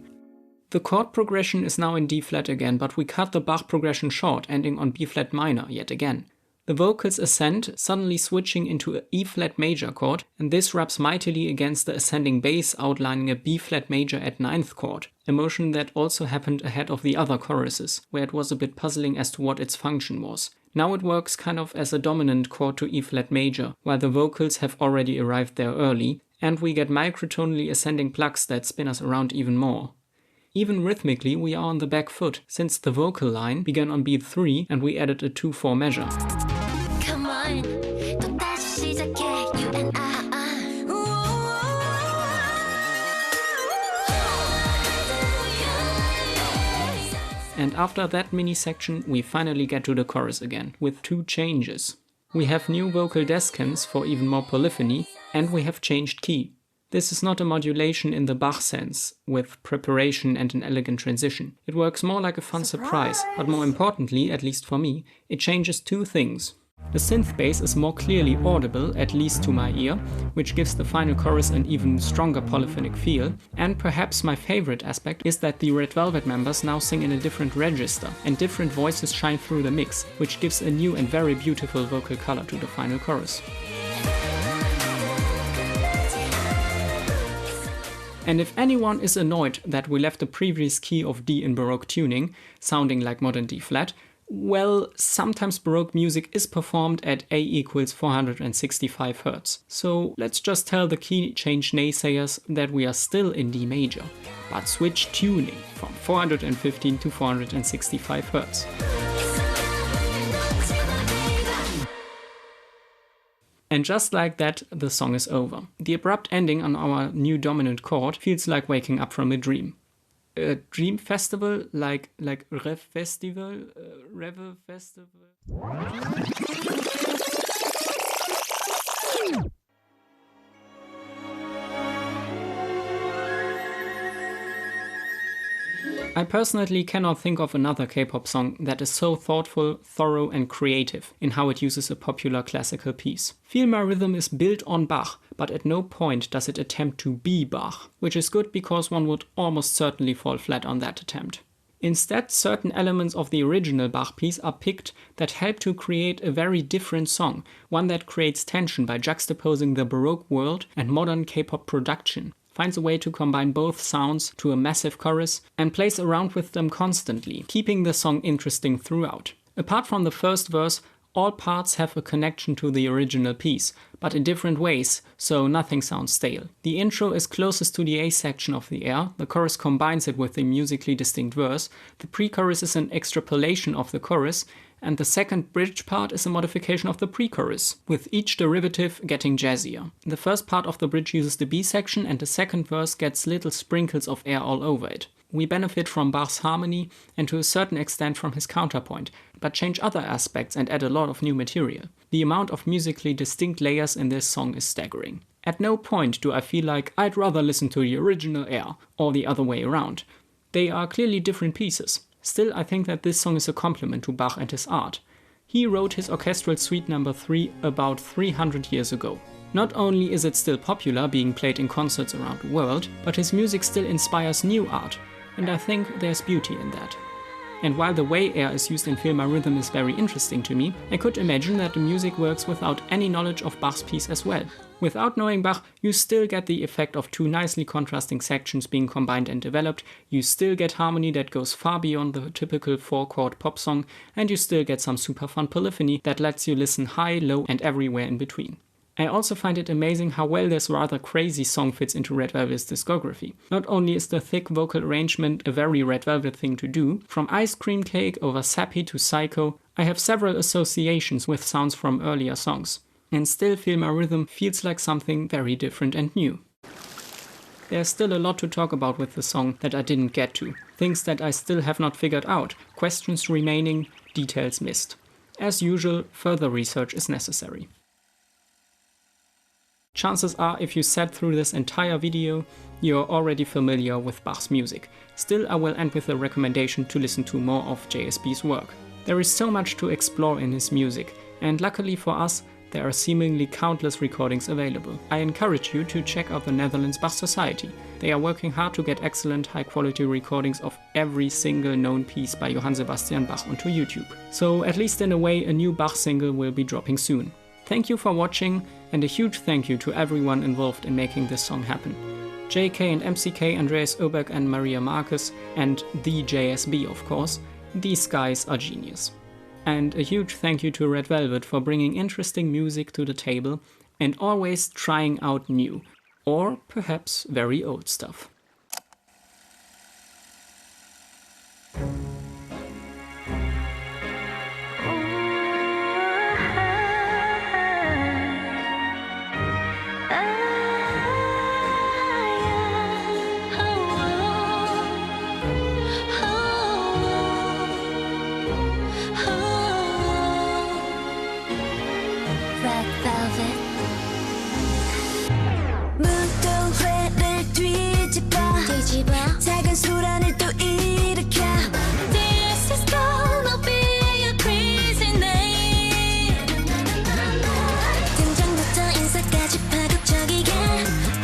The chord progression is now in D-flat again, but we cut the Bach progression short, ending on B-flat minor yet again. The vocals ascend, suddenly switching into an E-flat major chord, and this rubs mightily against the ascending bass outlining a B-flat major at 9th chord, a motion that also happened ahead of the other choruses, where it was a bit puzzling as to what its function was. Now it works kind of as a dominant chord to E-flat major, while the vocals have already arrived there early, and we get microtonally ascending plucks that spin us around even more. Even rhythmically, we are on the back foot, since the vocal line began on beat 3 and we added a 2/4 measure. Come on, 또다시 시작해, you and I. And after that mini section, we finally get to the chorus again, with 2 changes. We have new vocal descants for even more polyphony, and we have changed key. This is not a modulation in the Bach sense, with preparation and an elegant transition. It works more like a fun surprise, but more importantly, at least for me, it changes 2 things. The synth bass is more clearly audible, at least to my ear, which gives the final chorus an even stronger polyphonic feel, and perhaps my favorite aspect is that the Red Velvet members now sing in a different register, and different voices shine through the mix, which gives a new and very beautiful vocal color to the final chorus. And if anyone is annoyed that we left the previous key of D in Baroque tuning, sounding like modern D-flat, well, sometimes Baroque music is performed at A equals 465 Hz. So let's just tell the key change naysayers that we are still in D major, but switch tuning from 415 to 465 Hz. And just like that, the song is over. The abrupt ending on our new dominant chord feels like waking up from a dream. A dream festival, like Rev Festival, Rev Festival. I personally cannot think of another K-pop song that is so thoughtful, thorough and creative in how it uses a popular classical piece. Feel My Rhythm is built on Bach, but at no point does it attempt to be Bach, which is good because one would almost certainly fall flat on that attempt. Instead, certain elements of the original Bach piece are picked that help to create a very different song, one that creates tension by juxtaposing the Baroque world and modern K-pop production, finds a way to combine both sounds to a massive chorus, and plays around with them constantly, keeping the song interesting throughout. Apart from the first verse, all parts have a connection to the original piece, but in different ways, so nothing sounds stale. The intro is closest to the A section of the air, the chorus combines it with the musically distinct verse, the pre-chorus is an extrapolation of the chorus, and the second bridge part is a modification of the pre-chorus, with each derivative getting jazzier. The first part of the bridge uses the B section and the second verse gets little sprinkles of air all over it. We benefit from Bach's harmony and to a certain extent from his counterpoint, but change other aspects and add a lot of new material. The amount of musically distinct layers in this song is staggering. At no point do I feel like I'd rather listen to the original air or the other way around. They are clearly different pieces. Still, I think that this song is a compliment to Bach and his art. He wrote his Orchestral Suite No. 3 about 300 years ago. Not only is it still popular, being played in concerts around the world, but his music still inspires new art, and I think there's beauty in that. And while the way air is used in Feel My Rhythm is very interesting to me, I could imagine that the music works without any knowledge of Bach's piece as well. Without knowing Bach, you still get the effect of 2 nicely contrasting sections being combined and developed, you still get harmony that goes far beyond the typical 4-chord pop song, and you still get some super fun polyphony that lets you listen high, low and everywhere in between. I also find it amazing how well this rather crazy song fits into Red Velvet's discography. Not only is the thick vocal arrangement a very Red Velvet thing to do, from Ice Cream Cake over Sappy to Psycho, I have several associations with sounds from earlier songs, and still feel my rhythm feels like something very different and new. There's still a lot to talk about with the song that I didn't get to, things that I still have not figured out, questions remaining, details missed. As usual, further research is necessary. Chances are, if you sat through this entire video, you're already familiar with Bach's music. Still, I will end with a recommendation to listen to more of J.S.B's work. There is so much to explore in his music, and luckily for us, there are seemingly countless recordings available. I encourage you to check out the Netherlands Bach Society. They are working hard to get excellent high-quality recordings of every single known piece by Johann Sebastian Bach onto YouTube. So at least in a way, a new Bach single will be dropping soon. Thank you for watching, and a huge thank you to everyone involved in making this song happen. JK and MCK, Andreas Oberg and Maria Marcus, and the J.S.B. of course, these guys are genius. And a huge thank you to Red Velvet for bringing interesting music to the table and always trying out new, or perhaps very old stuff. 작은 소란을 또 일으켜 This is gonna be a crazy night 등장부터 인사까지 파격적이게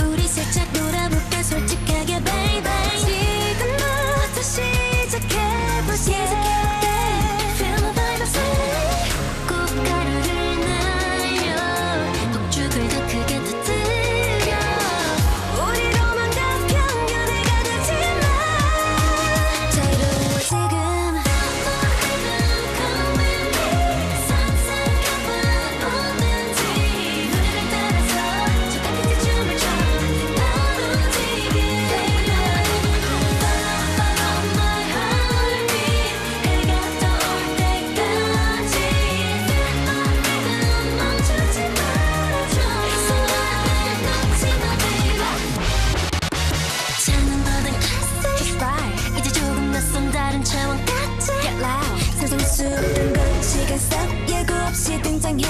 우리 살짝 놀아볼까 솔직하게 baby 지금부터 시작해보자 Feel my vibe 꽃가루를 날려 폭죽을 더 크게 터뜨려 우리로만 다 편견을 등장해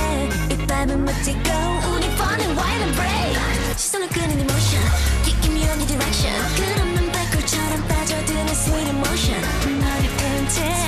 이 밤은 멋지고 우리 fun and wild and brave 시선을 끄는 emotion Give me your direction 끝없는 black hole처럼 빠져드는 sweet emotion 머리 핀 채